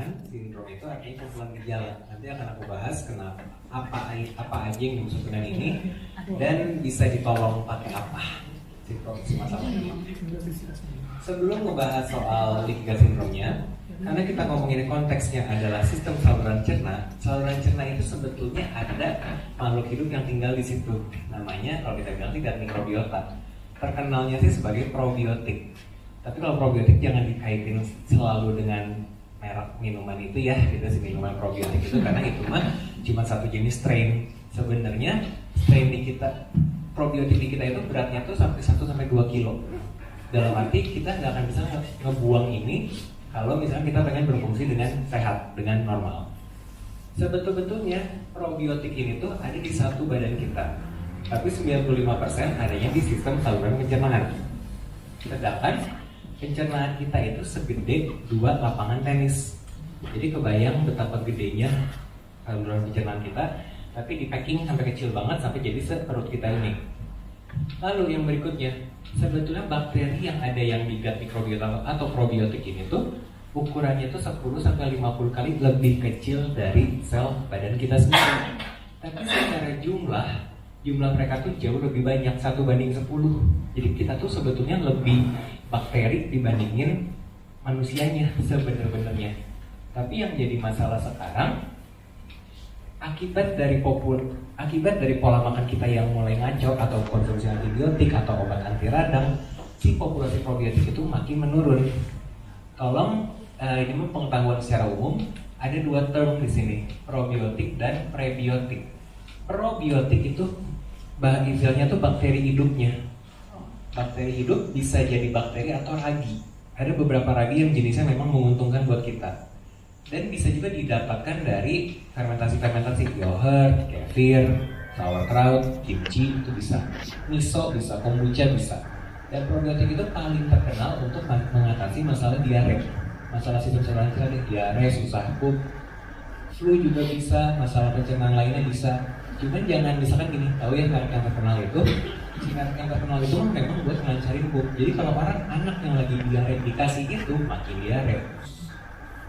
pencernaan sindrom itu artinya kumpulan gejala. Nanti akan aku bahas kenapa apa aja yang dimaksud dengan ini dan bisa ditolong pakai apa sindrom si masalah ini. Sebelum membahas soal Leaky gut syndrome-nya, karena kita ngomongin konteksnya adalah sistem saluran cerna itu sebetulnya ada makhluk hidup yang tinggal di situ. Namanya kalau kita bilang tidak mikrobiota. Terkenalnya sih sebagai probiotik. Tapi kalau probiotik jangan dikaitin selalu dengan merek minuman itu ya, gitu sih minuman probiotik itu karena itu mah cuma satu jenis strain. Sebenarnya strain di kita, probiotik di kita itu beratnya tuh sampai 1-2 kilo. Dalam arti kita nggak akan bisa ngebuang ini kalau misalnya kita pengen berfungsi dengan sehat, dengan normal. Sebetulnya probiotik ini tuh ada di satu badan kita, tapi 95% adanya di sistem saluran pencernaan. Sedangkan pencernaan kita itu segede 2 lapangan tenis. Jadi kebayang betapa gedenya saluran pencernaan kita, tapi di packing sampai kecil banget sampai jadi seperut kita ini. Lalu yang berikutnya, sebetulnya bakteri yang ada yang di gut mikrobiota atau probiotik ini tuh ukurannya tuh 10-50 kali lebih kecil dari sel badan kita sendiri. Tapi secara jumlah mereka tuh jauh lebih banyak, 1:10. Jadi kita tuh sebetulnya lebih bakteri dibandingin manusianya sebenarnya. Tapi yang jadi masalah sekarang akibat dari pola makan kita yang mulai ngaco atau konsumsi antibiotik atau obat anti radang, si populasi probiotik itu makin menurun. Tolong ini pengetahuan secara umum, ada 2 term di sini, probiotik dan prebiotik. Probiotik itu istilahnya tuh bakteri hidupnya. Bakteri hidup bisa jadi bakteri atau ragi. Ada beberapa ragi yang jenisnya memang menguntungkan buat kita. Dan bisa juga didapatkan dari fermentasi yogurt, kefir, sauerkraut, kimchi itu bisa, miso bisa, kombucha bisa. Dan probiotik itu paling terkenal untuk mengatasi masalah diare, masalah sistem saluran cerna, diare, susah pup, flu juga bisa, masalah pencernaan lainnya bisa. Cuman jangan misalkan gini, tahu ya merek yang terkenal itu, si merek yang terkenal itu memang buat melancarin pup. Jadi kalau anak yang lagi diare dikasih itu makin diare.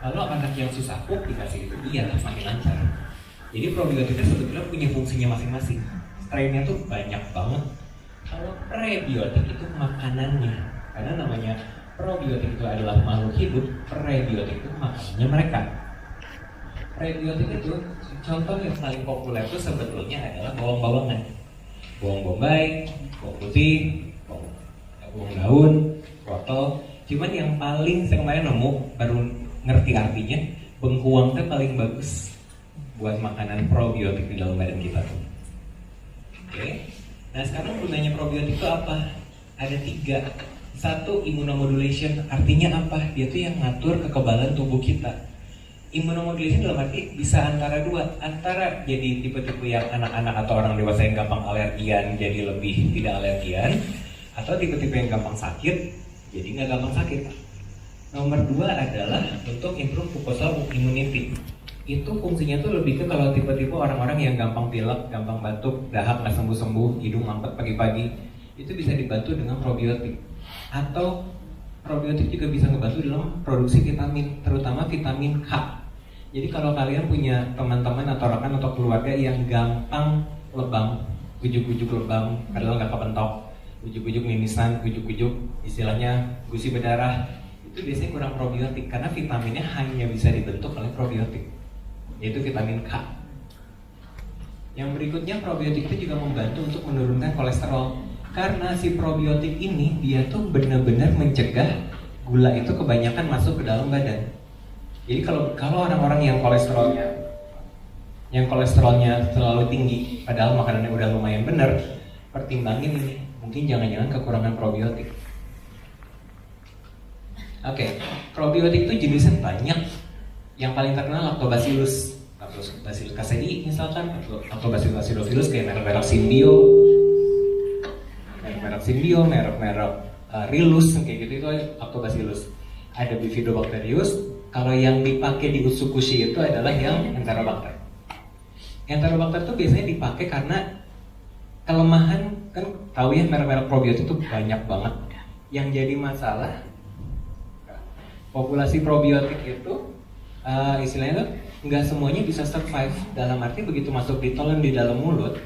Kalau anak yang susah pup dikasih itu iya makin lancar. Jadi probiotik itu sebetulnya punya fungsinya masing-masing. Strainnya tuh banyak banget. Kalau prebiotik itu makanannya, karena namanya probiotik itu adalah makhluk hidup, prebiotik itu makanannya mereka. Prebiotik itu contoh yang paling populer itu sebetulnya adalah bawang-bawangan, bawang bombay, bawang putih, bawang daun, wortel. Cuman yang paling saya kemarin nemu baru ngerti artinya, bengkuang itu paling bagus buat makanan probiotik di dalam badan kita tuh. Oke. Nah sekarang gunanya probiotik itu apa? Ada 3. 1, immunomodulation. Artinya apa? Dia tuh yang ngatur kekebalan tubuh kita. Immunomodulation dalam arti bisa antara 2. Antara jadi tipe-tipe yang anak-anak atau orang dewasa yang gampang alergian jadi lebih tidak alergian, atau tipe-tipe yang gampang sakit jadi nggak gampang sakit. Nomor 2 adalah untuk improve mucosal immunity. Itu fungsinya tuh lebih ke kalau tipe-tipe orang-orang yang gampang pilek, gampang batuk, dahak nggak sembuh-sembuh, hidung mampet pagi-pagi, itu bisa dibantu dengan probiotik. Atau probiotik juga bisa ngebantu dalam produksi vitamin, terutama vitamin K. Jadi kalau kalian punya teman-teman atau rekan atau keluarga yang gampang lebam, ujuk-ujuk lebam, padahal nggak kepentok, ujuk-ujuk mimisan, ujuk-ujuk istilahnya gusi berdarah, itu biasanya kurang probiotik karena vitaminnya hanya bisa dibentuk oleh probiotik, yaitu vitamin K. Yang berikutnya, probiotik itu juga membantu untuk menurunkan kolesterol karena si probiotik ini dia tuh benar-benar mencegah gula itu kebanyakan masuk ke dalam badan. Jadi kalau orang-orang yang kolesterolnya terlalu tinggi padahal makanannya udah lumayan benar, pertimbangin ini, mungkin jangan-jangan kekurangan probiotik. Oke, probiotik itu jenisnya banyak. Yang paling terkenal Lactobacillus casei misalkan, Lactobacillus acidophilus kayak merek-merek Symbio, merek-merek Rilus kayak gitu itu Lactobacillus. Ada Bifidobacterius. Kalau yang dipakai di Utsukushi itu adalah yang Enterobacter. Enterobacter itu biasanya dipakai karena kelemahan, kan tahu ya merek-merek probiotik itu banyak banget. Yang jadi masalah populasi probiotik itu Istilahnya tuh nggak semuanya bisa survive. Dalam arti begitu masuk ditelan di dalam mulut,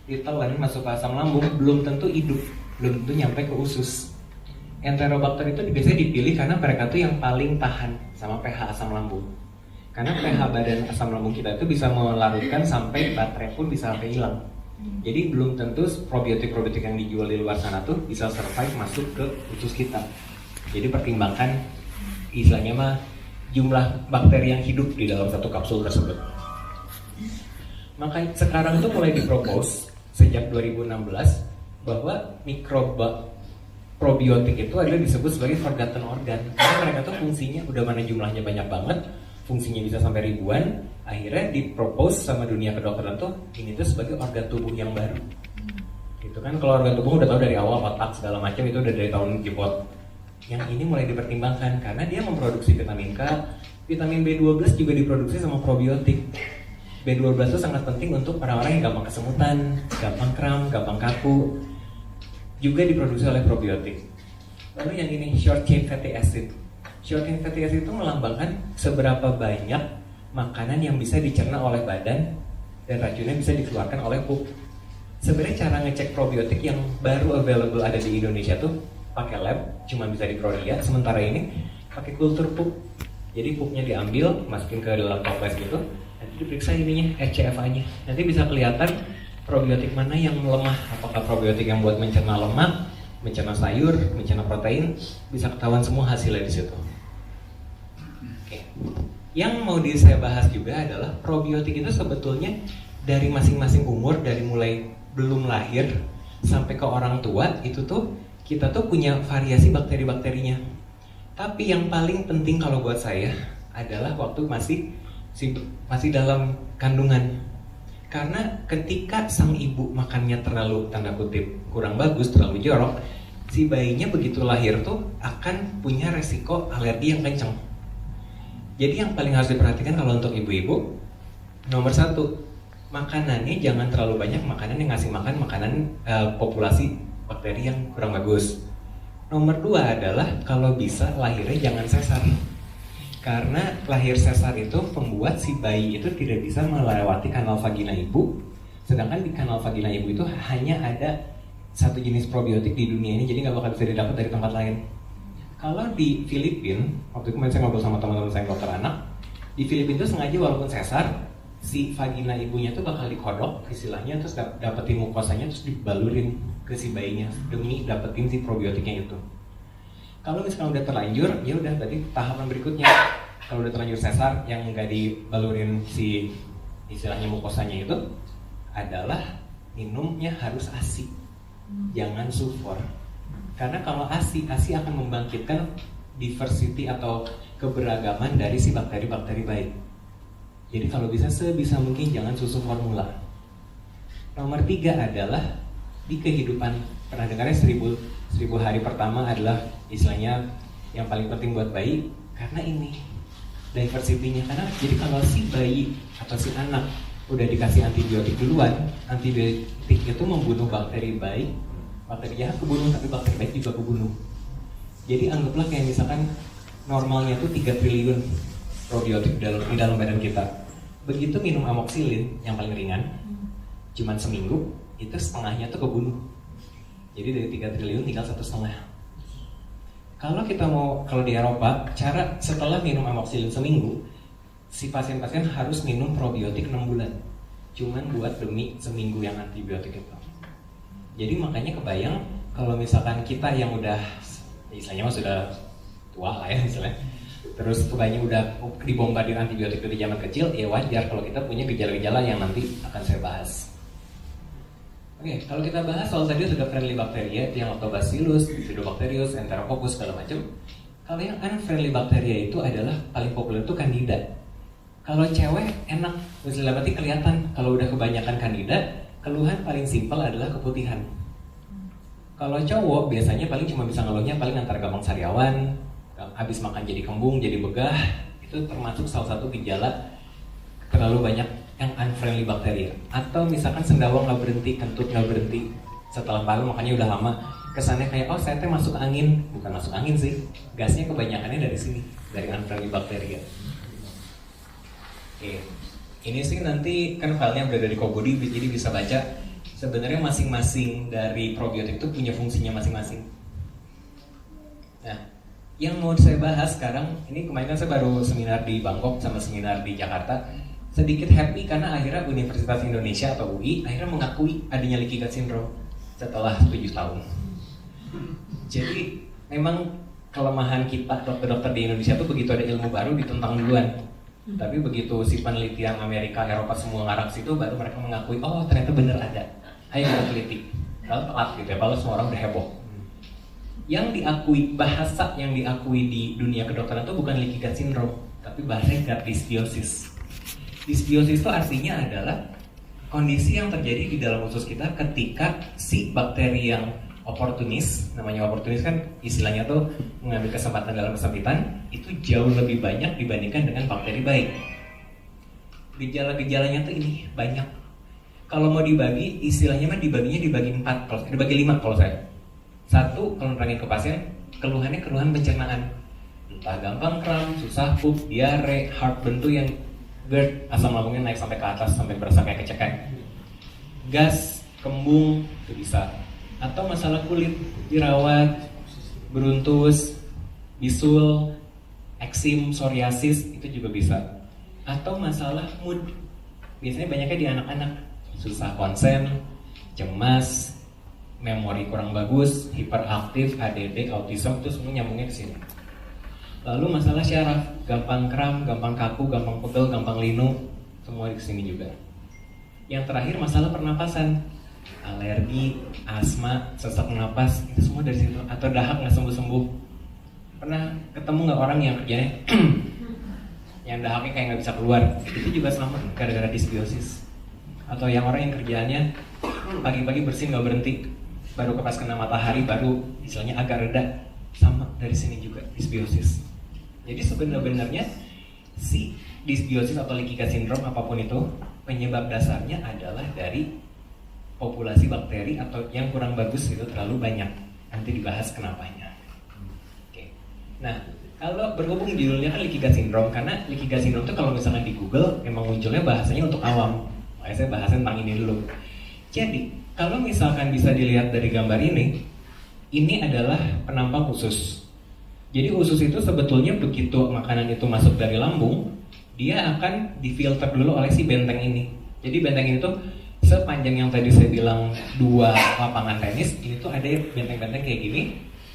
ditelan masuk ke asam lambung, belum tentu hidup, belum tentu nyampe ke usus. Enterobacter itu biasanya dipilih karena mereka tuh yang paling tahan sama pH asam lambung. Karena pH badan asam lambung kita itu bisa melarutkan sampai baterai pun bisa sampai hilang. Jadi belum tentu probiotik-probiotik yang dijual di luar sana tuh bisa survive masuk ke usus kita. Jadi pertimbangkan istilahnya mah jumlah bakteri yang hidup di dalam satu kapsul tersebut. Maka sekarang tuh mulai dipropose sejak 2016 bahwa probiotik itu adalah disebut sebagai forgotten organ. Karena mereka tuh fungsinya udah mana jumlahnya banyak banget, fungsinya bisa sampai ribuan. Akhirnya dipropose sama dunia kedokteran tuh ini tuh sebagai organ tubuh yang baru. Gitu kan, kalau organ tubuh udah tahu dari awal otak segala macam itu udah dari tahun jebot. Yang ini mulai dipertimbangkan karena dia memproduksi vitamin K, vitamin B12 juga diproduksi sama probiotik. B12 itu sangat penting untuk orang-orang yang gampang kesemutan, gampang kram, gampang kaku. Juga diproduksi oleh probiotik. Lalu yang ini short chain fatty acid. Short chain fatty acid itu melambangkan seberapa banyak makanan yang bisa dicerna oleh badan dan racunnya bisa dikeluarkan oleh pup. Sebenarnya cara ngecek probiotik yang baru available ada di Indonesia tuh pakai lab, cuma bisa di Prodia. Sementara ini pakai kultur pup. Jadi pupnya diambil, masukin ke dalam toples gitu, nanti diperiksa ininya, HCFA-nya. Nanti bisa kelihatan probiotik mana yang lemah. Apakah probiotik yang buat mencerna lemak, mencerna sayur, mencerna protein, bisa ketahuan semua hasilnya di situ. Oke. Yang mau saya bahas juga adalah probiotik itu sebetulnya dari masing-masing umur, dari mulai belum lahir sampai ke orang tua, itu tuh kita tuh punya variasi bakteri-bakterinya. Tapi yang paling penting kalau buat saya adalah waktu masih dalam kandungan. Karena ketika sang ibu makannya terlalu tanda kutip kurang bagus, terlalu jorok, si bayinya begitu lahir tuh akan punya resiko alergi yang kenceng. Jadi yang paling harus diperhatikan kalau untuk ibu-ibu, nomor 1, makanannya jangan terlalu banyak makanan yang ngasih makan makanan populasi bakteri yang kurang bagus. Nomor 2 adalah kalau bisa lahirnya jangan sesar. Karena lahir sesar itu membuat si bayi itu tidak bisa melewati kanal vagina ibu. Sedangkan di kanal vagina ibu itu hanya ada satu jenis probiotik di dunia ini, jadi nggak bakal bisa didapat dari tempat lain. Kalau di Filipina, waktu kemarin saya ngobrol sama teman-teman saya dokter anak, di Filipina itu sengaja walaupun sesar, si vagina ibunya tuh bakal dikodok istilahnya, terus dapetin mukosanya, terus dibalurin ke si bayinya demi dapetin si probiotiknya itu. Kalau misalkan udah terlanjur, ya udah berarti tahapan berikutnya. Kalau udah terlanjur sesar yang nggak dibalurin si istilahnya mukosanya itu adalah minumnya harus ASI, jangan sulfur. Karena kalau ASI akan membangkitkan diversity atau keberagaman dari si bakteri-bakteri baik. Jadi kalau bisa sebisa mungkin jangan susu formula. Nomor 3 adalah di kehidupan, pernah dengarnya 1000 hari pertama adalah istilahnya yang paling penting buat bayi, karena ini diversity-nya. Karena jadi kalau si bayi atau si anak udah dikasih antibiotik duluan, antibiotik itu membunuh bakteri baik, bakteri jahat kebunuh, tapi bakteri baik juga kebunuh. Jadi anggaplah kayak misalkan normalnya tuh 3 triliun probiotik di dalam badan kita. Begitu minum amoxicillin yang paling ringan, cuman seminggu, itu setengahnya tuh kebunuh. Jadi dari 3 triliun tinggal 1,5. Kalau di Eropa, cara setelah minum amoxicillin seminggu, si pasien-pasien harus minum probiotik 6 bulan. Cuman buat demi seminggu yang antibiotik itu. Jadi makanya kebayang kalau misalkan kita yang udah istilahnya sudah tua lah ya istilahnya, terus kebanyakan udah dibombardir antibiotik dari zaman kecil, ya wajar kalau kita punya gejala-gejala yang nanti akan saya bahas. Oke, kalau kita bahas soal tadi sudah friendly bacteria, yang Lactobacillus, Bifidobacterius, Enterococcus segala macam. Kalau yang unfriendly bacteria itu adalah paling populer itu Candida. Kalau cewek enak, misalnya berarti kelihatan. Kalau udah kebanyakan Candida, keluhan paling simpel adalah keputihan. Kalau cowok biasanya paling cuma bisa ngeluhnya paling antara gampang sariawan, habis makan jadi kembung, jadi begah. Itu termasuk salah satu gejala terlalu banyak yang unfriendly bacteria. Atau misalkan sendawa nggak berhenti, kentut nggak berhenti setelah malam, makanya udah lama. Kesannya kayak, oh saya teh masuk angin. Bukan masuk angin sih, gasnya kebanyakannya dari sini, dari unfriendly bacteria. Oke. Ini sih nanti kan filenya berada di Kobody, jadi bisa baca. Sebenarnya masing-masing dari probiotik itu punya fungsinya masing-masing. Nah, yang mau saya bahas sekarang, ini kemarin kan saya baru seminar di Bangkok sama seminar di Jakarta. Sedikit happy karena akhirnya Universitas Indonesia atau UI akhirnya mengakui adanya leaky gut syndrome setelah 7 tahun. Jadi memang kelemahan kita dokter-dokter di Indonesia tuh begitu ada ilmu baru ditentang duluan. Tapi begitu si penelitian Amerika, Eropa semua ngarang situ, baru mereka mengakui, oh ternyata bener ada. Ayo kita teliti. Kalau telat gitu ya, kalau semua orang udah heboh. Yang diakui, bahasa yang diakui di dunia kedokteran itu bukan leaky gut syndrome, tapi bahasa gut dysbiosis. Dysbiosis itu artinya adalah kondisi yang terjadi di dalam usus kita ketika si bakteri yang oportunis, namanya oportunis kan istilahnya tuh mengambil kesempatan dalam kesempitan, itu jauh lebih banyak dibandingkan dengan bakteri baik. Gejala-gejalanya tuh ini banyak. Kalau mau dibagi, istilahnya mah dibagi 4, kalau dibagi 5 kalau saya. 1, kalau nerangin ke pasien, keluhannya keluhan pencernaan. Entah gampang kram, susah pup, diare, heartburn tuh yang GERD, asam lambungnya naik sampai ke atas sampai berasa kayak kecekan. Gas, kembung, itu bisa. Atau masalah kulit, jerawat, beruntus, bisul, eksim, psoriasis, itu juga bisa. Atau masalah mood, biasanya banyaknya di anak-anak, susah konsen, cemas, memori kurang bagus, hiperaktif, ADD, autism, itu semua nyambungnya ke sini. Lalu masalah syaraf, gampang kram, gampang kaku, gampang pegel, gampang linu, semua di sini juga. Yang terakhir masalah pernapasan, alergi, asma, sesak napas, itu semua dari situ. Atau dahak nggak sembuh-sembuh. Pernah ketemu nggak orang yang kerjanya yang dahaknya kayak nggak bisa keluar? Itu juga sama gara-gara dysbiosis. Atau yang orang yang kerjaannya pagi-pagi bersin nggak berhenti, baru pas kena matahari baru istilahnya agak reda, sama dari sini juga dysbiosis. Jadi sebenarnya si dysbiosis atau leaky gut syndrome apapun itu penyebab dasarnya adalah dari populasi bakteri atau yang kurang bagus itu terlalu banyak. Nanti dibahas kenapanya. Oke. Nah, kalau berhubung judulnya kan leaky gut syndrome, karena leaky gut syndrome itu kalau misalnya di Google memang munculnya bahasanya untuk awam. Makanya saya bahas tentang ini dulu. Jadi, kalau misalkan bisa dilihat dari gambar ini adalah penampang usus. Jadi usus itu sebetulnya begitu makanan itu masuk dari lambung, dia akan difilter dulu oleh si benteng ini. Jadi benteng ini tuh sepanjang yang tadi saya bilang 2 lapangan tenis, ini tuh ada benteng-benteng kayak gini.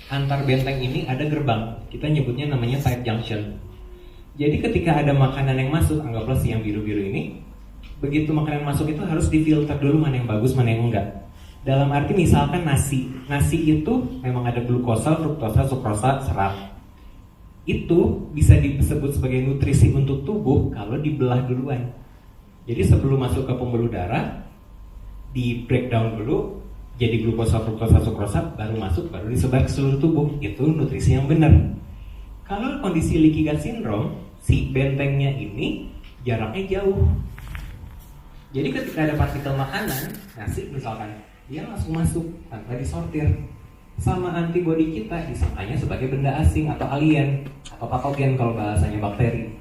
Antar benteng ini ada gerbang, kita nyebutnya namanya tight junction. Jadi ketika ada makanan yang masuk, anggaplah si yang biru-biru ini, begitu makanan masuk itu harus difilter dulu mana yang bagus, mana yang enggak. Dalam arti misalkan nasi itu memang ada glukosa, fruktosa, sukrosa, serat. Itu bisa disebut sebagai nutrisi untuk tubuh kalau dibelah duluan. Jadi sebelum masuk ke pembuluh darah, di breakdown dulu, jadi glukosa, fruktosa, sukrosa, baru masuk, baru disebar ke seluruh tubuh. Itu nutrisi yang benar. Kalau kondisi leaky gut syndrome, si bentengnya ini jaraknya jauh. Jadi ketika ada partikel makanan, nasi misalkan, dia langsung masuk tanpa disortir. Sama antibodi kita disangkanya sebagai benda asing atau alien atau patogen kalau bahasanya bakteri.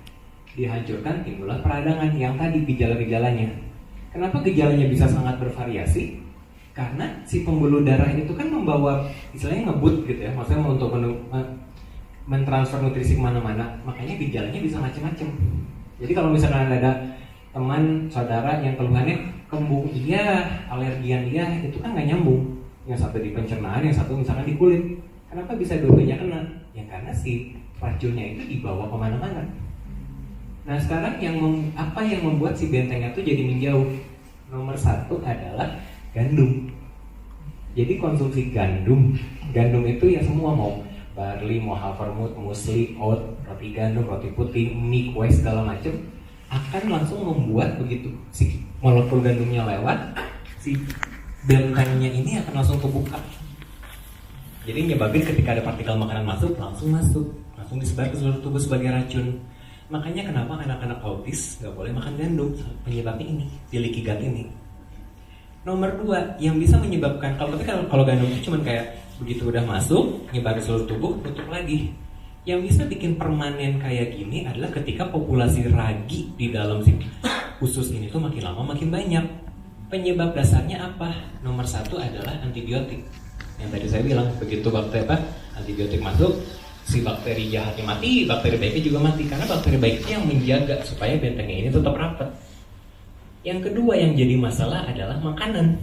Dihancurkan, timbullah peradangan yang tadi gejala-gejalanya. Kenapa gejalanya bisa sangat bervariasi? Karena si pembuluh darah itu kan membawa, istilahnya ngebut gitu ya, maksudnya untuk mentransfer nutrisi kemana-mana. Makanya gejalanya bisa macam-macam. Jadi kalau misalkan ada teman, saudara yang keluhannya kembung iya, alergian iya, itu kan nggak nyambung. Yang satu di pencernaan, yang satu misalkan di kulit. Kenapa bisa dua-duanya kena? Ya karena si racunnya itu dibawa kemana-mana. Nah sekarang apa yang membuat si bentengnya itu jadi menjauh? Nomor 1 adalah gandum. Jadi konsumsi gandum itu ya semua, mau barley, mau havermut, muesli, oat, roti gandum, roti putih, mie, kue segala macam, akan langsung membuat begitu si molekul gandumnya lewat, si bentengnya ini akan langsung kebuka. Jadi nyebabin ketika ada partikel makanan masuk, langsung disebar ke seluruh tubuh sebagai racun. Makanya kenapa anak-anak autis nggak boleh makan gandum, penyebabnya ini, di leaky gut ini. Nomor 2 yang bisa menyebabkan, kalau gandum itu cuma kayak begitu udah masuk, nyebar ke seluruh tubuh, tutup lagi. Yang bisa bikin permanen kayak gini adalah ketika populasi ragi di dalam si usus ini tuh makin lama makin banyak. Penyebab dasarnya apa? Nomor satu adalah antibiotik. Yang tadi saya bilang, begitu antibiotik masuk, si bakteri jahatnya mati, bakteri baiknya juga mati. Karena bakteri baiknya yang menjaga supaya bentengnya ini tetap rapat. Yang kedua yang jadi masalah adalah makanan.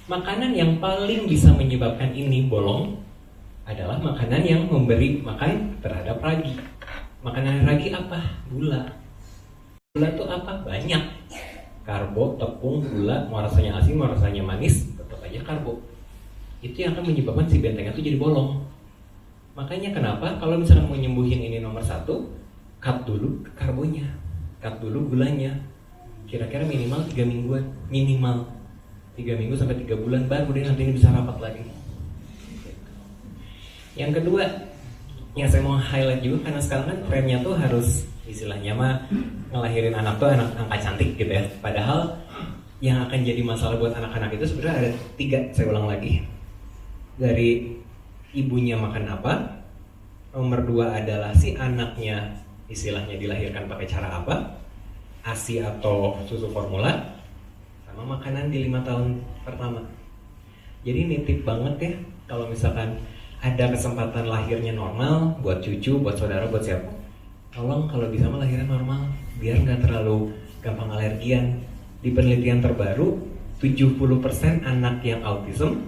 Makanan yang paling bisa menyebabkan ini bolong adalah makanan yang memberi makan terhadap ragi. Makanan ragi apa? Gula. Gula itu apa? Banyak. Karbo, tepung, gula, mau rasanya asin, mau rasanya manis, tetap aja karbo. Itu yang akan menyebabkan si bentengnya itu jadi bolong. Makanya kenapa kalau misalnya mau nyembuhin ini nomor satu, cut dulu karbonya, cut dulu gulanya. Kira-kira minimal 3 mingguan, minimal 3 minggu sampai 3 bulan baru deh nanti ini bisa rapat lagi. Yang kedua, yang saya mau highlight juga karena sekarang kan trennya tuh harus istilahnya mah ngelahirin anak tuh anak angka cantik gitu ya. Padahal yang akan jadi masalah buat anak-anak itu sebenarnya ada 3, saya ulang lagi. Dari ibunya makan apa, nomor 2 adalah si anaknya istilahnya dilahirkan pakai cara apa, ASI atau susu formula, sama makanan di 5 tahun pertama. Jadi nitip banget ya kalau misalkan ada kesempatan lahirnya normal buat cucu, buat saudara, buat siapa, tolong kalau bisa melahirkan normal biar nggak terlalu gampang alergian. Di penelitian terbaru 70% anak yang autism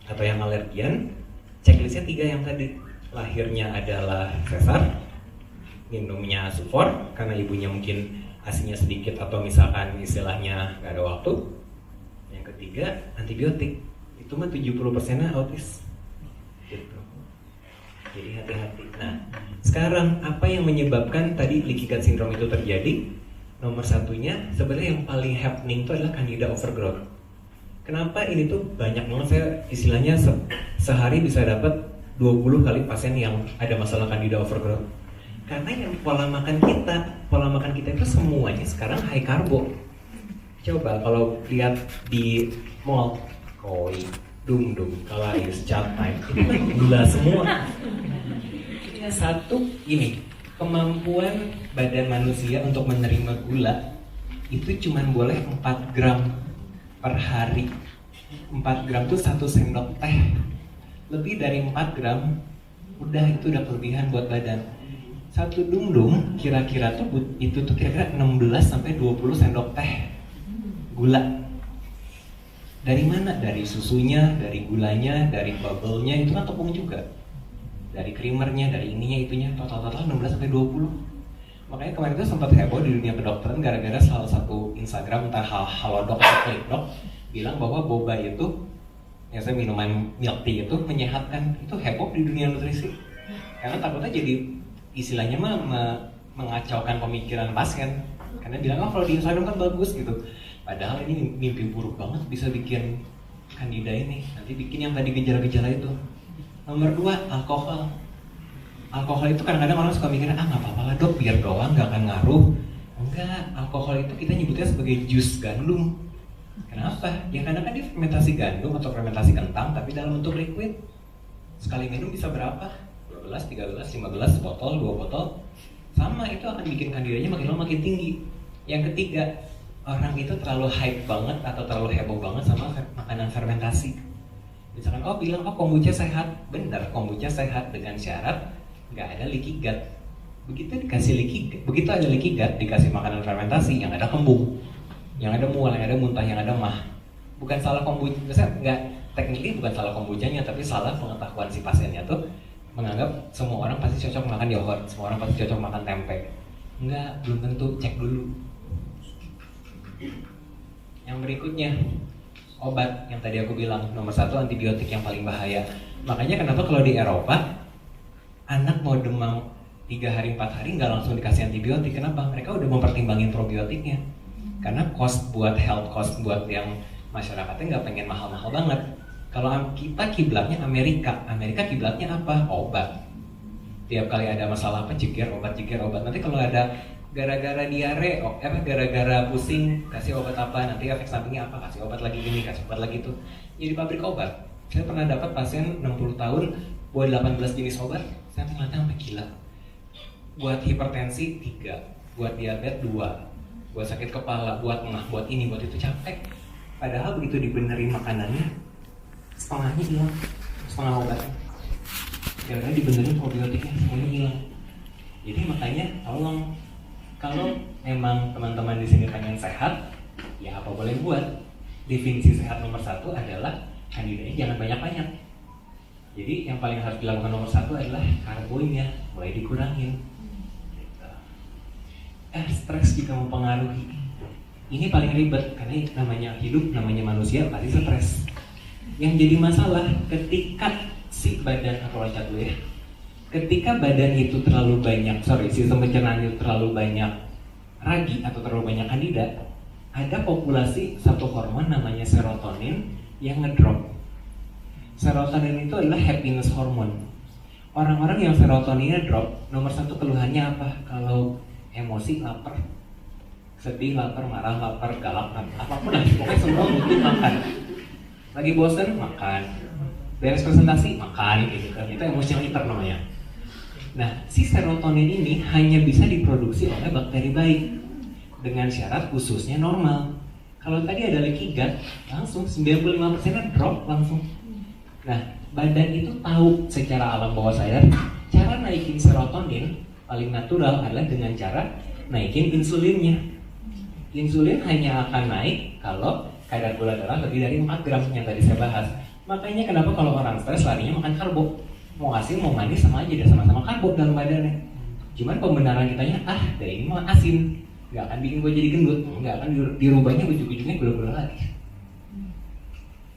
atau yang alergian, checklistnya 3 yang tadi. Lahirnya adalah sesar, minumnya sufor karena ibunya mungkin asinya sedikit atau misalkan istilahnya nggak ada waktu. Yang ketiga antibiotik, itu mah 70%-nya autis gitu. Jadi hati-hati. Nah, sekarang apa yang menyebabkan tadi leaky gut syndrome itu terjadi? Nomor satunya sebenarnya yang paling happening itu adalah candida overgrowth. Kenapa ini tuh banyak banget, saya istilahnya sehari bisa dapat 20 kali pasien yang ada masalah candida overgrowth. Karena yang pola makan kita itu semuanya sekarang high carbo. Coba kalau lihat di mall, koi, dum-dum, kalarius, Chatime, itu kan gula semua. Satu ini, kemampuan badan manusia untuk menerima gula itu cuma boleh 4 gram per hari. 4 gram itu 1 sendok teh. Lebih dari 4 gram itu udah kelebihan buat badan. Satu dum-dum kira-kira tuh itu tuh kira-kira 16 sampai 20 sendok teh gula. Dari mana? Dari susunya, dari gulanya, dari bubble-nya, itu kan tepung juga. Dari creamernya, dari ininya, itunya, total 16 sampai 20. Makanya kemarin itu sempat heboh di dunia kedokteran gara-gara salah satu Instagram entah Halodoc atau Clickdoc bilang bahwa boba itu, ya saya minuman milk tea itu menyehatkan. Itu heboh di dunia nutrisi. Karena takutnya jadi istilahnya mengacaukan pemikiran pasien. Karena bilang, oh kalau di Instagram kan bagus gitu. Padahal ini mimpi buruk banget bisa bikin candida ini. Nanti bikin yang tadi gejala-gejala itu. Nomor 2, alkohol. Alkohol itu kadang-kadang orang suka mikirnya, nggak apa-apa lah dok, biar doang, nggak akan ngaruh. Enggak, alkohol itu kita nyebutnya sebagai jus gandum. Kenapa? Ya karena kan dia fermentasi gandum atau fermentasi kentang, tapi dalam bentuk liquid. Sekali minum bisa berapa? 12, 13, 15 botol, 2 botol. Sama, itu akan bikin kandidanya makin lama makin tinggi. Yang ketiga, orang itu terlalu hype banget atau terlalu heboh banget sama makanan fermentasi. Misalkan, bilang, kombucha sehat. Benar, kombucha sehat dengan syarat nggak ada leaky gut. Begitu ada leaky gut, dikasih makanan fermentasi yang ada kembung, yang ada mual, yang ada muntah, yang ada mah. Bukan salah kombucha, tekniknya bukan salah kombuchanya, tapi salah pengetahuan si pasiennya tuh menganggap semua orang pasti cocok makan yogurt, semua orang pasti cocok makan tempe. Enggak, belum tentu, cek dulu. Yang berikutnya, obat yang tadi aku bilang, nomor 1 antibiotik yang paling bahaya. Makanya kenapa kalau di Eropa anak mau demam 3 hari 4 hari nggak langsung dikasih antibiotik. Kenapa? Mereka udah mempertimbangin probiotiknya. Karena cost buat yang masyarakatnya nggak pengen mahal-mahal banget. Kalau kita kiblatnya Amerika kiblatnya apa? Obat. Tiap kali ada masalah apa, jeger obat. Nanti kalau ada gara-gara diare, gara-gara pusing, kasih obat apa, nanti efek sampingnya apa, kasih obat lagi ini, kasih obat lagi itu. Jadi pabrik obat. Saya pernah dapat pasien 60 tahun buat 18 jenis obat, saya ngeliatnya sampai gila. buat hipertensi 3, buat diabetes 2, buat sakit kepala, buat ngah, buat ini, buat itu, capek. Padahal begitu dibenerin makanannya, setengahnya hilang, setengah obatnya. Ya udah dibenerin probiotiknya, semuanya hilang. Jadi makanya tolong, kalau memang teman-teman di sini pengen sehat, ya apa boleh buat. Definisi sehat nomor 1 adalah kandidanya jangan banyak-banyak. Jadi yang paling harus dilakukan nomor 1 adalah karbonya mulai dikurangin. Stres juga mempengaruhi. Ini paling ribet karena namanya hidup, namanya manusia pasti stres. Yang jadi masalah ketika si badan, aku loncat dulu ya. Ketika badan itu terlalu banyak, sistem pencernaan itu terlalu banyak ragi atau terlalu banyak kandida, ada populasi satu hormon namanya serotonin yang ngedrop. Serotonin itu adalah happiness hormone. Orang-orang yang serotoninnya drop, nomor 1 keluhannya apa? Kalau emosi, lapar, sedih, lapar, marah, lapar, galak, apapun lah, pokoknya semua butuh makan. Lagi bosan, makan. Beres presentasi, makan, gitu kan. Itu emotional eater namanya. Nah, si serotonin ini hanya bisa diproduksi oleh bakteri baik dengan syarat ususnya normal. Kalau tadi ada leaky gut, langsung 95% drop langsung. Nah, badan itu tahu secara alam bawah sadar cara naikin serotonin paling natural adalah dengan cara naikin insulinnya. Insulin hanya akan naik kalau kadar gula darah lebih dari 4 gram yang tadi saya bahas. Makanya kenapa kalau orang stres larinya makan karbo. Mau asin mau manis sama aja, dan sama-sama karbo dalam badannya. Cuman pembenaran kitanya, dari ini mah asin, nggak akan bikin gue jadi gendut, nggak akan dirubahnya ujung-ujungnya gula-gula lagi.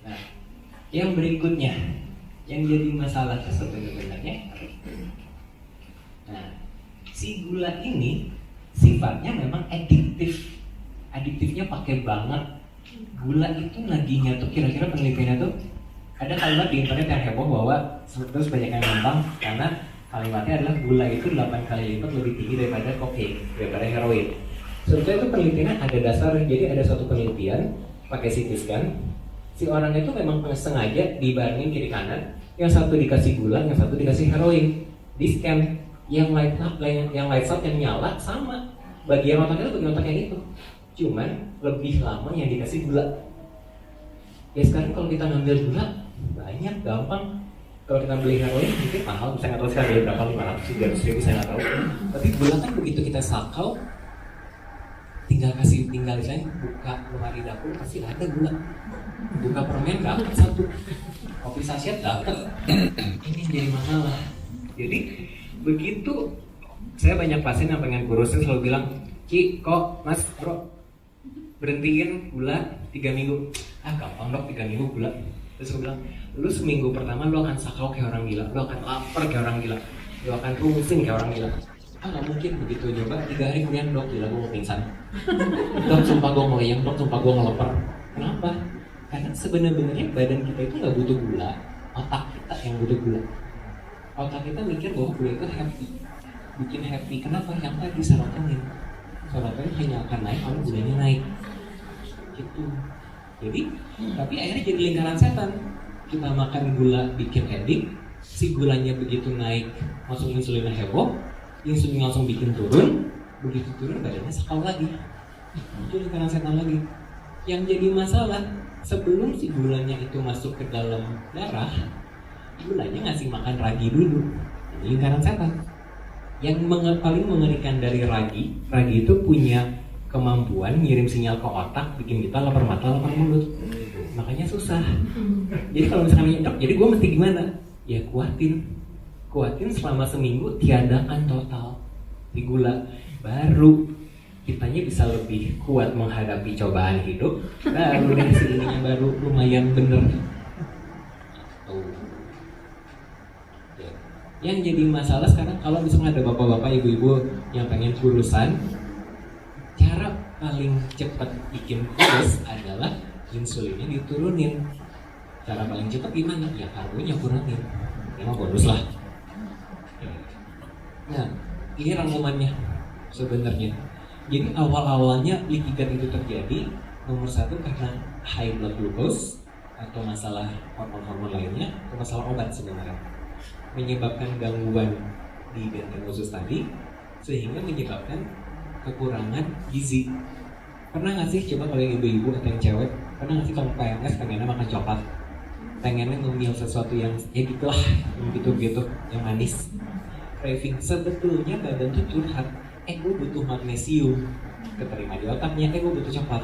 Nah, yang berikutnya yang jadi masalah sebenarnya, nah, si gula ini sifatnya memang adiktif. Adiktifnya pakai banget. Gula itu naginya tuh kira-kira penelitiannya tuh, ada kalimat di internet yang heboh bahwa terus banyak yang ngembang karena kalimatnya adalah gula itu 8 kali lipat lebih tinggi daripada kokain, daripada heroin. Sebetulnya itu penelitiannya ada dasar. Jadi ada suatu penelitian pakai CT scan, si orang itu memang sengaja dibanding kiri kanan, yang satu dikasih gula, yang satu dikasih heroin. Di scan yang light up, yang nyala sama, bagian otaknya itu bagian otak yang itu, cuman lebih lama yang dikasih gula. Ya sekarang kalau kita ngambil gula banyak, gampang. Kalau kita beli heroin mungkin mahal, saya nggak tahu sekarang beli berapa, 500 ribu saya nggak tahu. Tapi gula kan begitu kita sakau, tinggal misalnya buka lemari dapur pasti ada gula. Buka permen dapat 1, kopi saset dapat. Ini jadi masalah. Jadi begitu, saya banyak pasien yang pengen kurus selalu bilang, Ki, kok mas bro berhentiin gula 3 minggu. Gampang dok, 3 minggu gula. Terus gue bilang, lu seminggu pertama lu akan sakau kayak orang gila, lu akan lapar kayak orang gila, lu akan rungsing kayak orang gila. Gak mungkin begitu, coba 3 hari kemudian, dok gila gue mau pingsan. Dok sumpah gue ngeleyang, dok sumpah gue ngelepar. Kenapa? Karena sebenarnya badan kita itu gak butuh gula, otak kita yang butuh gula. Otak kita mikir bahwa gula itu happy, bikin happy. Kenapa? Yang tadi serotonin hanya akan naik kalau gulanya naik gitu. Jadi, tapi akhirnya jadi lingkaran setan. Kita makan gula bikin edik, si gulanya begitu naik langsung insulinnya heboh, insulin langsung bikin turun, begitu turun badannya sakau lagi. Itu lingkaran setan lagi. Yang jadi masalah, sebelum si gulanya itu masuk ke dalam darah, gulanya ngasih makan ragi dulu. Ini lingkaran setan. Yang paling mengerikan dari ragi itu punya kemampuan ngirim sinyal ke otak, bikin kita lapar mata, lapar mulut. Makanya susah. Jadi kalau misalnya dok, jadi gue mesti gimana? Ya kuatin selama seminggu, tiadakan total di gula, baru kitanya bisa lebih kuat menghadapi cobaan hidup. Baru deh ininya baru lumayan bener. Yang jadi masalah sekarang kalau misalnya ada bapak-bapak, ibu-ibu yang pengen kurusan, cara paling cepat bikin kurus adalah insulinnya diturunin. Cara paling cepat gimana? Ya karbonya kurangin. Emang bonus lah. Nah, ini rangkumannya sebenarnya. Jadi awal-awalnya leaky gut itu terjadi nomor 1 karena high blood glucose atau masalah hormon-hormon lainnya, atau masalah obat sebenarnya. Menyebabkan gangguan di benteng usus tadi. sehingga menyebabkan kekurangan gizi. Pernah nggak sih coba kalau yang ibu-ibu atau yang cewek, pernah nggak sih kalau PMS pengennya makan coklat, pengennya ngemil sesuatu yang ya gitulah, gitu-gitu, yang manis, craving. Sebetulnya badan tuh curhat, gue butuh magnesium, keterima di otaknya, gue butuh coklat.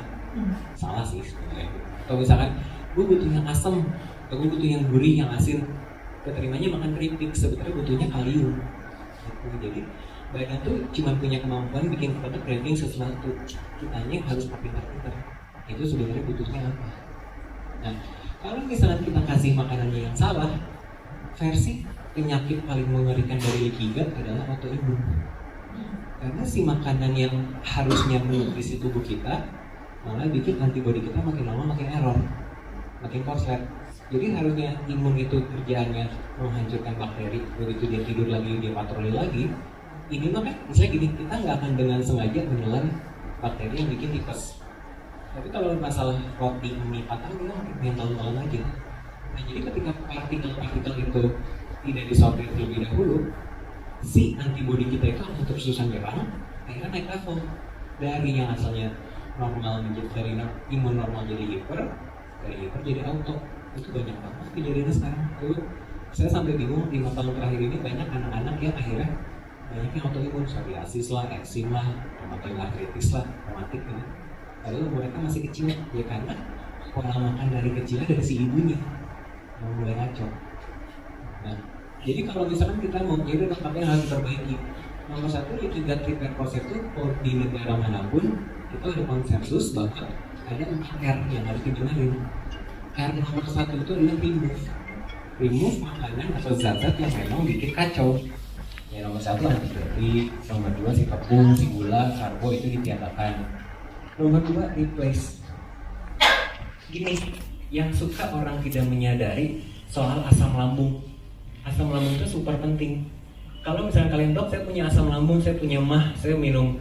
Salah sih sebenarnya. Atau misalkan gue butuh yang asam, atau gue butuh yang gurih, yang asin, keterimanya makan keripik, sebetulnya butuhnya kalium. Jadi badan tuh cuma punya kemampuan bikin kita tuh craving sesuatu, kitanya harus pintar-pintar itu sebenarnya butuhnya apa. Nah, kalau misalnya kita kasih makanannya yang salah, versi penyakit paling mengerikan dari leaky gut adalah autoimun. Karena si makanan yang harusnya menutrisi tubuh kita malah bikin antibodi kita makin lama makin error, makin korslet. Jadi harusnya imun itu kerjaannya menghancurkan bakteri, begitu dia tidur lagi, dia patroli lagi. Ini mah kan, misalnya gini, kita nggak akan dengan sengaja menelan bakteri yang bikin tipes. Tapi kalau masalah roti, mie, patah, kita yang tahu-tahu aja. Nah, jadi ketika partikel-partikel itu tidak disortir terlebih dahulu, si antibodi kita itu akan terus-terusan nyerang, akhirnya naik level. Dari yang asalnya normal menjadi, dari imun normal jadi hiper, dari hiper jadi auto. Itu banyak banget kejadiannya sekarang. Saya sampai bingung 5 tahun terakhir ini banyak anak-anak yang akhirnya banyak yang autoimun, psoriasis lah, eksima, rheumatoid arthritis lah, rheumatik gitu. Padahal mereka masih kecil, ya karena pola makan dari kecilnya dari si ibunya yang mulai ngaco. Nah, jadi kalau misalkan kita mau jadi apa yang harus diperbaiki, nomor satu leaky gut repair process itu di negara manapun itu ada konsensus bahwa ada 4 R yang harus dibenahin. R nomor 1 itu adalah remove makanan atau zat-zat yang memang bikin kacau. Ya, nomor 1 antibiotik, nomor 2 si tepung, si gula, karbo itu ditiadakan. Nomor 2 replace. Gini, yang suka orang tidak menyadari soal asam lambung. Asam lambung itu super penting. Kalau misalnya kalian dok, saya punya asam lambung, saya punya mah, saya minum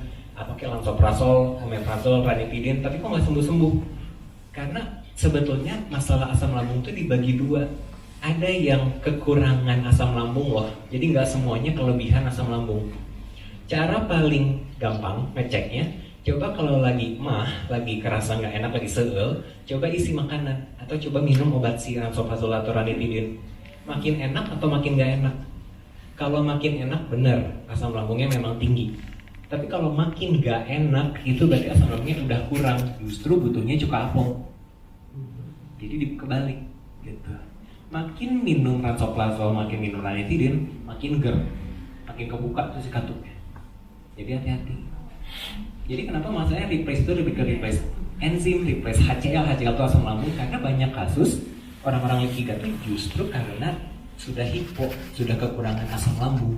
kayak lansoprazol, omeprazol, ranitidin, tapi kok nggak sembuh-sembuh? Karena sebetulnya masalah asam lambung itu dibagi 2. Ada yang kekurangan asam lambung loh, jadi nggak semuanya kelebihan asam lambung. Cara paling gampang ngeceknya, coba kalau lagi lagi kerasa nggak enak, lagi seel, coba isi makanan atau coba minum obat si lansoprazol atau ranitidin. Makin enak atau makin nggak enak? Kalau makin enak bener, asam lambungnya memang tinggi. Tapi kalau makin nggak enak, itu berarti asam lambungnya udah kurang, justru butuhnya cuka apel. Jadi kebalik gitu. Makin minum lansoprazol, makin minum ranitidin, makin makin kebuka tuh si katupnya. Jadi hati-hati. Jadi kenapa maksudnya replace itu lebih ke replace enzim, replace HCl itu asam lambung, karena banyak kasus orang-orang leaky gut itu justru karena sudah hipo, sudah kekurangan asam lambung.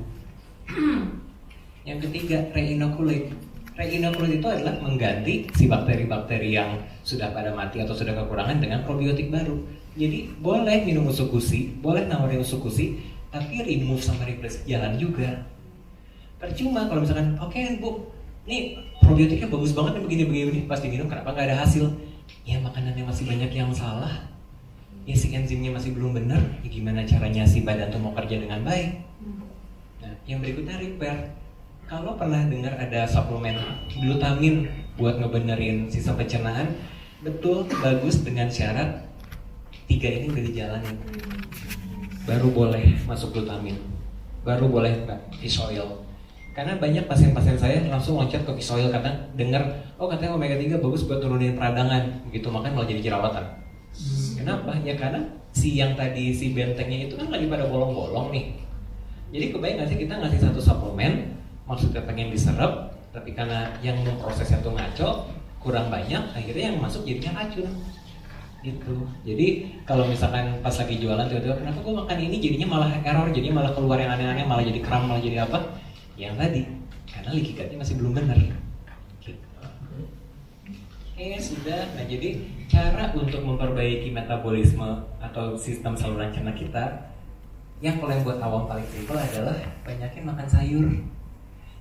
Yang ketiga, reinoculate. Reinoculate itu adalah mengganti si bakteri-bakteri yang sudah pada mati atau sudah kekurangan dengan probiotik baru. Jadi boleh minum usukusi, boleh nawarin usukusi, tapi remove sama replace jalan juga. Percuma kalau misalkan, oke bu, nih probiotiknya bagus banget nih begini-begini, pas diminum kenapa nggak ada hasil? Ya makanannya masih banyak yang salah, ya si enzimnya masih belum benar, ya gimana caranya si badan tuh mau kerja dengan baik? Nah, yang berikutnya repair. Kalau pernah dengar ada suplemen glutamin buat ngebenerin sistem pencernaan, betul, bagus dengan syarat 3 ini udah dijalanin, baru boleh masuk glutamin, baru boleh fish oil. Karena banyak pasien-pasien saya langsung loncat ke fish oil karena dengar, oh katanya omega 3 bagus buat turunin peradangan, begitu makan malah jadi jerawatan. Kenapa? Ya karena si yang tadi si bentengnya itu kan lagi pada bolong-bolong nih. Jadi kebayang nggak sih kita ngasih satu suplemen, maksudnya pengen diserap, tapi karena yang memprosesnya tuh ngaco, kurang banyak, akhirnya yang masuk jadinya racun. Gitu. Jadi kalau misalkan pas lagi jualan tiba-tiba kenapa gue makan ini jadinya malah error, jadinya malah keluar yang aneh-aneh, malah jadi kram, malah jadi apa? Yang tadi, karena leaky gut-nya masih belum benar. Gitu. Sudah. Nah jadi cara untuk memperbaiki metabolisme atau sistem saluran cerna kita, yang kalau yang buat awam paling simpel adalah banyakin makan sayur.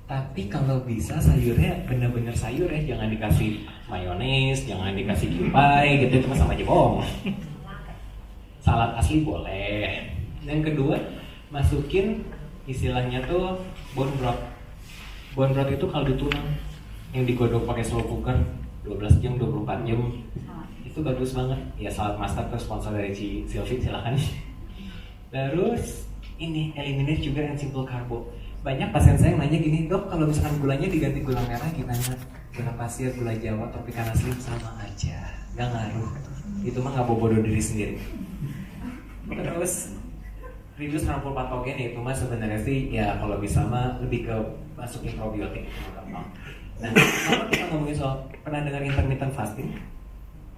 Tapi kalau bisa sayurnya bener-bener sayur ya, jangan dikasih mayones, jangan dikasih kimpai gitu, cuma sama aja bohong. Salad asli boleh. Yang kedua, masukin istilahnya tuh bone broth. Bone broth itu kaldu tulang yang digodok pakai slow cooker 12 jam, 24 jam. Itu bagus banget. Ya salad mustard tuh sponsor dari Sylvie, silakan. Terus ini eliminate sugar and simple carbo. Banyak pasien saya yang nanya gini, dok kalau misalkan gulanya diganti gula merah gimana? Gula pasir, gula jawa, tropicana slim sama aja, nggak ngaruh. Itu mah nggak bodoh diri sendiri. Terus reduce harmful patogen itu mah sebenarnya sih ya kalau bisa mah lebih ke masukin probiotik itu gampang. Nah kalau kita ngomongin soal pernah dengar intermittent fasting,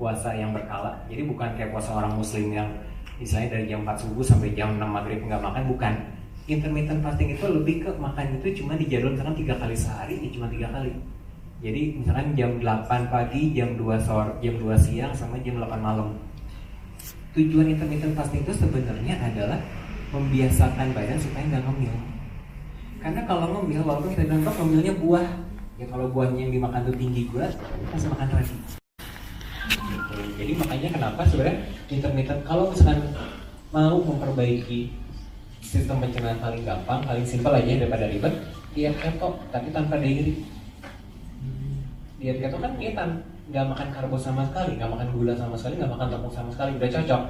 puasa yang berkala. Jadi bukan kayak puasa orang muslim yang misalnya dari jam 4 subuh sampai jam 6 maghrib nggak makan, bukan. Intermittent fasting itu lebih ke makan itu cuma dijadwal misalkan 3 kali sehari, ya cuma 3 kali. Jadi misalkan jam 8 pagi, jam 2 sore, jam 2 siang, sama jam 8 malam. Tujuan intermittent fasting itu sebenarnya adalah membiasakan badan supaya nggak ngemil. Karena kalau ngemil, walaupun kita bilang ngemilnya buah, ya kalau buahnya yang dimakan tuh tinggi gula, kita harus makan lagi. Gitu. Jadi makanya kenapa sebenarnya intermittent, kalau misalkan mau memperbaiki sistem pencernaan paling gampang, paling simpel aja daripada ribet, diet keto tapi tanpa dairy. Diet keto kan dia nggak makan karbo sama sekali, nggak makan gula sama sekali, nggak makan tepung sama sekali, udah cocok.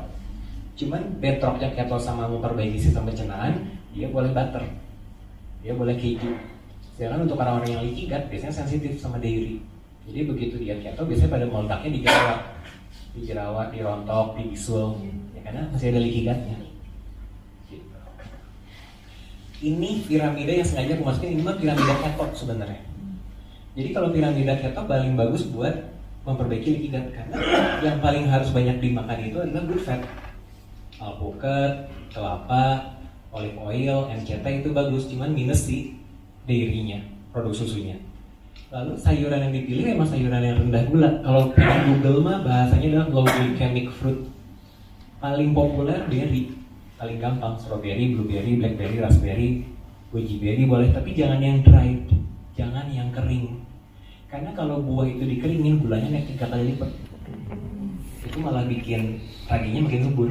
Cuman bedrocknya keto sama memperbaiki sistem pencernaan, dia boleh butter, dia boleh keju. Sedangkan untuk orang-orang yang leaky gut biasanya sensitif sama dairy. Jadi begitu diet keto biasanya pada meledaknya di jerawat, di rontok, di bisul, ya karena masih ada leaky gutnya. Ini piramida yang sengaja aku masukin, ini mah piramida keto sebenarnya. Jadi kalau piramida keto paling bagus buat memperbaiki leaky gut, karena yang paling harus banyak dimakan itu adalah good fat. Alpukat, kelapa, olive oil, MCT itu bagus, cuman minus di dairy-nya, produk susunya. Lalu sayuran yang dipilih emang sayuran yang rendah gula. Kalau di Google mah bahasanya adalah low glycemic fruit. Paling populer berry. Paling gampang strawberry, blueberry, blackberry, raspberry, goji berry boleh, tapi jangan yang dried, jangan yang kering. Karena kalau buah itu dikeringin gulanya naik 3 kali lipat. Itu malah bikin raginya makin subur.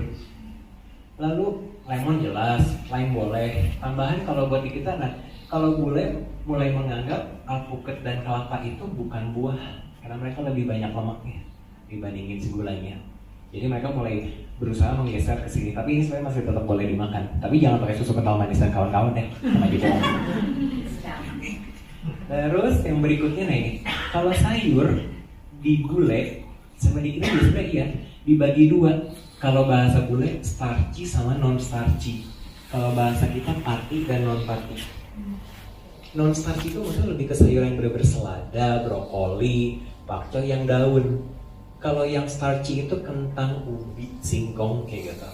Lalu lemon jelas, lime boleh. Tambahan kalau buat di kita, nah kalau mulai menganggap alpukat dan kelapa itu bukan buah, karena mereka lebih banyak lemaknya dibandingin si gulanya. Jadi mereka mulai berusaha menggeser ke sini, tapi ini sebenarnya masih tetap boleh dimakan. Tapi jangan pakai susu kental manis dan kawan-kawan deh, sama gitu. Terus yang berikutnya nah ini, kalau sayur digulai sama di kita biasanya ya dibagi 2. Kalau bahasa bule starchy sama non starchy. Kalau bahasa kita party dan non party. Non starchy itu maksudnya lebih ke sayuran yang bener-bener selada, brokoli, pakcoy yang daun. Kalau yang starchy itu kentang, ubi, singkong kayak gitu.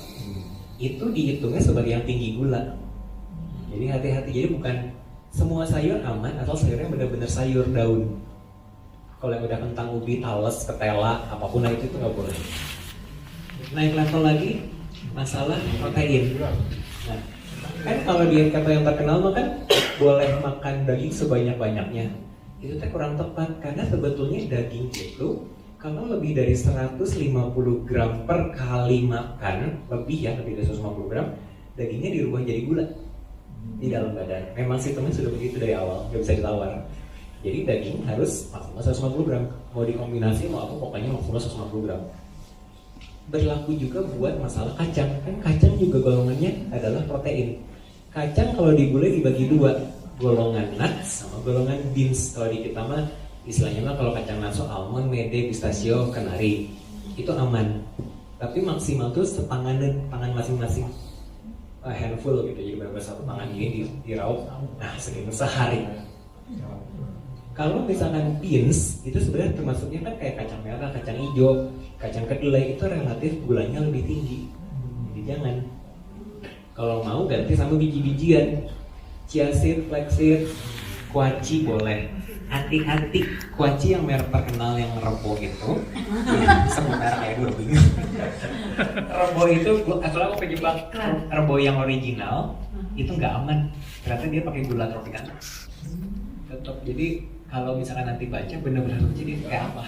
Itu dihitungnya sebagai yang tinggi gula. Jadi hati-hati, jadi bukan semua sayur aman atau sayurnya benar-benar sayur daun. Kalau yang udah kentang, ubi, talas, ketela, apapun itu nggak boleh. Naik level lagi masalah protein. Nah, kan kalau diet keto yang terkenal mah kan boleh makan daging sebanyak-banyaknya. Itu teh kurang tepat karena sebetulnya daging itu kalau lebih dari 150 gram per kali makan, lebih dari 150 gram, dagingnya dirubah jadi gula di dalam badan. Memang sistemnya sudah begitu dari awal, nggak bisa ditawar. Jadi daging harus maksimal 150 gram. Mau dikombinasi mau apa, pokoknya maksimal 150 gram. Berlaku juga buat masalah kacang. Kan kacang juga golongannya adalah protein. Kacang kalau digulai dibagi 2, golongan nuts sama golongan beans. Kalau di kita mah istilahnya mah kalau kacang naso, almond, mede, pistachio, kenari itu aman. Tapi maksimal tuh tangan masing-masing, handful gitu. Jadi benar-benar satu tangan ini diraup. Nah, segitu sehari. Kalau misalkan beans itu sebenarnya termasuknya kan kayak kacang merah, kacang hijau, kacang kedelai itu relatif gulanya lebih tinggi. Jadi jangan. Kalau mau ganti sama biji-bijian, chia seed, flax seed, kuaci boleh. Hati-hati, kuaci yang merek terkenal yang rebo itu, sebut merek kayak dulu bingung. Rebo itu, asal aku penyebab rebo yang original itu nggak aman. Ternyata dia pakai gula tropicana. Tetap jadi kalau misalkan nanti baca benar-benar jadi kayak apa.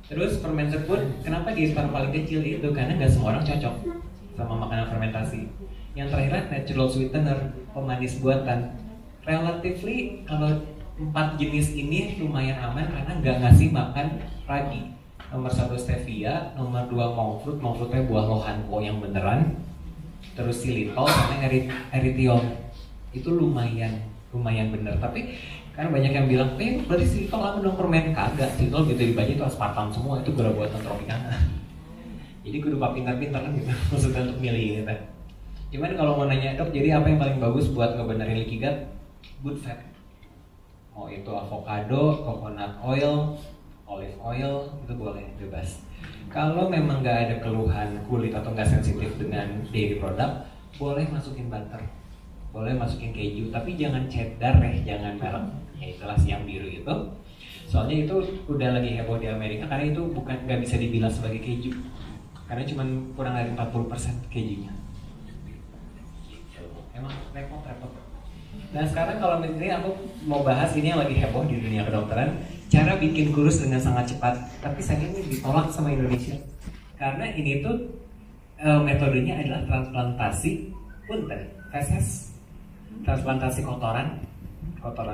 Terus fermented food, kenapa di skala paling kecil itu? Karena nggak semua orang cocok sama makanan fermentasi. Yang terakhir natural sweetener, pemanis buatan. relatively kalau 4 jenis ini lumayan aman karena nggak ngasih makan ragi. Nomor 1 stevia, nomor 2 monk fruit. Monk fruitnya buah lohanko yang beneran. Terus xylitol sama erythrol. Itu lumayan bener. Tapi kan banyak yang bilang, berarti xylitol aman dong permen. Kagak, xylitol gitu dibaca itu aspartam semua, itu gula buatan Tropicana. Jadi kudu pintar-pintar kan gitu maksudnya untuk milih gitu. Cuman kalau mau nanya dok, jadi apa yang paling bagus buat ngebenerin leaky gut? Good fat. Mau itu avocado, coconut oil, olive oil, itu boleh bebas. Kalau memang nggak ada keluhan kulit atau nggak sensitif dengan dairy product, boleh masukin butter, boleh masukin keju, tapi jangan cheddar jangan merek, ya itulah yang biru itu. Soalnya itu udah lagi heboh di Amerika karena itu bukan nggak bisa dibilang sebagai keju, karena cuma kurang dari 40% kejunya. Emang repot. Nah sekarang kalau ini aku mau bahas ini yang lagi heboh di dunia kedokteran, cara bikin kurus dengan sangat cepat. Tapi sayangnya ini ditolak sama Indonesia karena ini tuh metodenya adalah transplantasi feses, transplantasi kotoran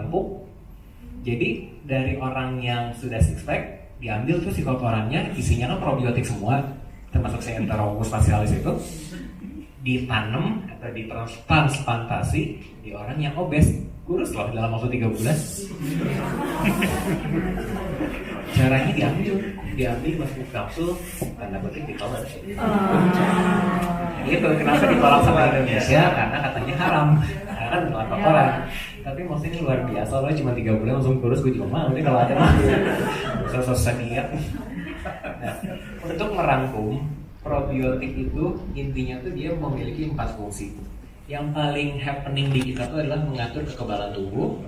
pup. Jadi dari orang yang sudah six pack diambil tuh si kotorannya, isinya kan probiotik semua, termasuk si Enterococcus facialis itu, ditanam atau ditransplantasi di orang yang obes, kurus loh dalam waktu 3 bulan. Caranya diambil masuk kapsul, tanda kutip ditolak. Itu kenapa ditolak sama Indonesia, karena katanya haram, karena kan bukan kotoran. Tapi maksudnya luar biasa loh, cuma 3 bulan langsung kurus, gue juga mau. Ini kalau ada mah susah niat. Nah, untuk merangkum, probiotik itu intinya tuh dia memiliki 4 fungsi. Yang paling happening di kita tuh adalah mengatur kekebalan tubuh.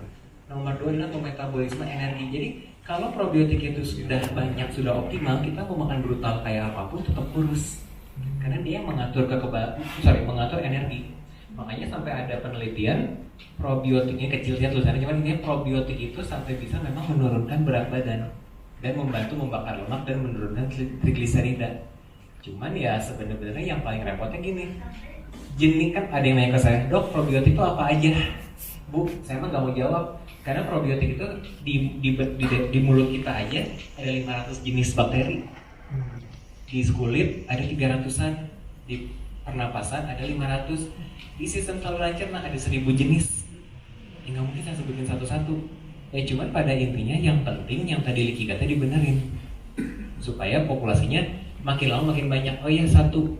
Nomor 2 adalah metabolisme energi. Jadi kalau probiotik itu sudah banyak, sudah optimal, kita mau makan brutal kayak apapun tetap kurus. Karena dia mengatur mengatur energi. Makanya sampai ada penelitian probiotiknya kecil lihat tulisannya, cuman ini probiotik itu sampai bisa memang menurunkan berat badan dan membantu membakar lemak dan menurunkan trigliserida. Cuman ya sebenarnya yang paling repotnya gini, jenis kan ada yang nanya ke saya, dok probiotik itu apa aja? Bu, saya mah nggak mau jawab karena probiotik itu di mulut kita aja ada 500 jenis bakteri, di kulit ada 300-an, di pernapasan ada 500, di sistem saluran cerna ada 1000 jenis. Ya nggak mungkin saya sebutin satu-satu. Ya cuman pada intinya yang penting yang tadi leaky gut dibenerin supaya populasinya makin lama makin banyak. Oh iya, satu,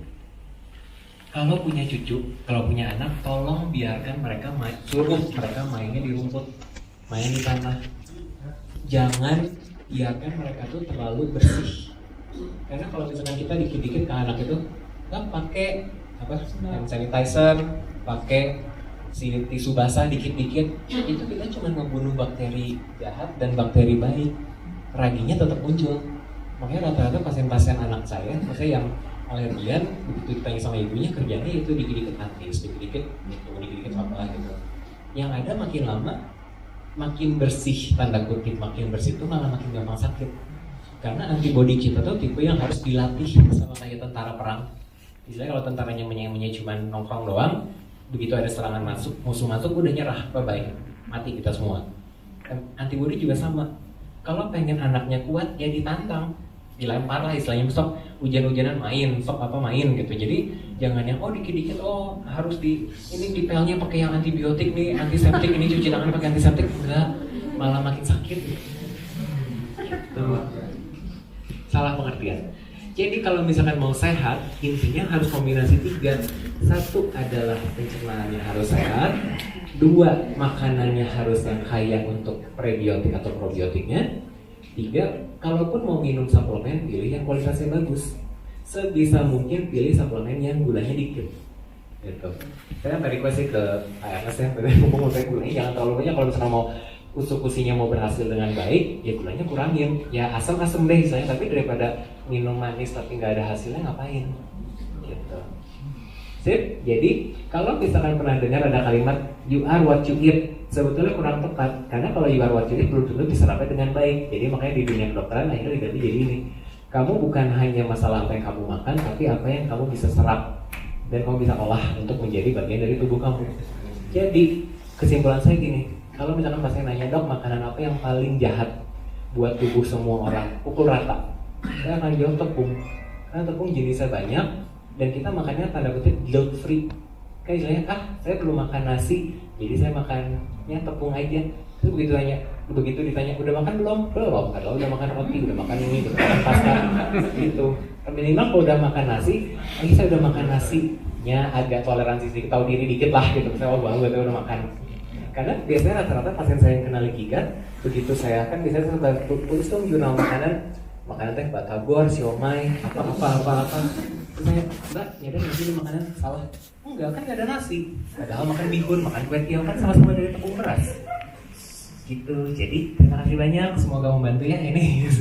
kalau punya cucu, kalau punya anak, tolong biarkan mereka suruh mereka mainnya di rumput, main di tanah. Jangan biarkan mereka tuh terlalu bersih. Karena kalau misalkan kita dikit-dikit ke anak itu, kan pakai hand sanitizer, pakai tisu basah dikit-dikit, itu kita cuma membunuh bakteri jahat dan bakteri baik. Raginya tetap muncul. Makanya rata-rata pasien-pasien anak saya, maksudnya yang alergian, begitu ditanya sama ibunya, kerjanya itu dikit-dikit antis, dikit-dikit apa gitu. Yang ada makin lama, makin bersih, tanda kutip makin bersih itu malah makin gampang sakit. Karena antibodi kita tuh tipe yang harus dilatih sama kayak tentara perang. Misalnya kalau tentaranya menyeng-menyeng cuma nongkrong doang, begitu ada serangan masuk, musuh masuk udah nyerah, bye-bye, mati kita semua. Antibodi juga sama. Kalau pengen anaknya kuat, ya ditantang, dilempar lah istilahnya, sok hujan-hujanan main, sok apa main gitu. Jadi jangan yang dikit-dikit harus ini dipelnya pakai yang antibiotik nih, antiseptik, ini cuci tangan pakai antiseptik, enggak, malah makin sakit. Gitu. Salah pengertian. Jadi kalau misalkan mau sehat, intinya harus kombinasi 3. 1 adalah pencernaannya harus sehat. 2, makanannya harus yang kaya untuk prebiotik atau probiotiknya. 3, kalaupun mau minum suplemen, pilih yang kualitasnya bagus. Sebisa mungkin pilih suplemen yang gulanya dikit. Gitu. Saya sampai request sih ke ARS ya, ngomong saya gulanya jangan terlalu banyak. Kalau misalkan mau usus-usinya mau berhasil dengan baik, ya gulanya kurangin. Ya asam-asam deh misalnya, tapi daripada minum manis tapi nggak ada hasilnya ngapain? Gitu. Sip. Jadi kalau misalkan pernah dengar ada kalimat you are what you eat, sebetulnya kurang tepat. Karena kalau you are what you eat belum tentu diserap dengan baik. Jadi makanya di dunia kedokteran akhirnya diganti jadi ini. Kamu bukan hanya masalah apa yang kamu makan, tapi apa yang kamu bisa serap dan kamu bisa olah untuk menjadi bagian dari tubuh kamu. Jadi kesimpulan saya gini, kalau misalkan pasien nanya, dok makanan apa yang paling jahat buat tubuh semua orang, pukul rata, saya akan jawab tepung. Karena tepung jenisnya banyak dan kita makannya tanda kutip guilt free. Kayak istilahnya, saya belum makan nasi, jadi saya makannya tepung aja. Terus begitu ditanya, udah makan belum? Belum. Kalau udah makan roti, udah makan ini, udah makan pasta, gitu. Minimal kalau udah makan nasi, saya udah makan nasinya agak toleransi sedikit, tahu diri dikit lah gitu. Saya banget udah makan. Karena biasanya rata-rata pasien saya yang kena legikan, begitu saya kan biasanya saya tulis dong jurnal makanan teh batagor, siomay, apa. Terus saya, mbak, nyadar nggak sih makanan salah? Enggak, kan nggak ada nasi. Padahal makan bihun, makan kue tiaw kan sama-sama dari tepung beras. Gitu. Jadi terima kasih banyak, semoga membantu ya ini.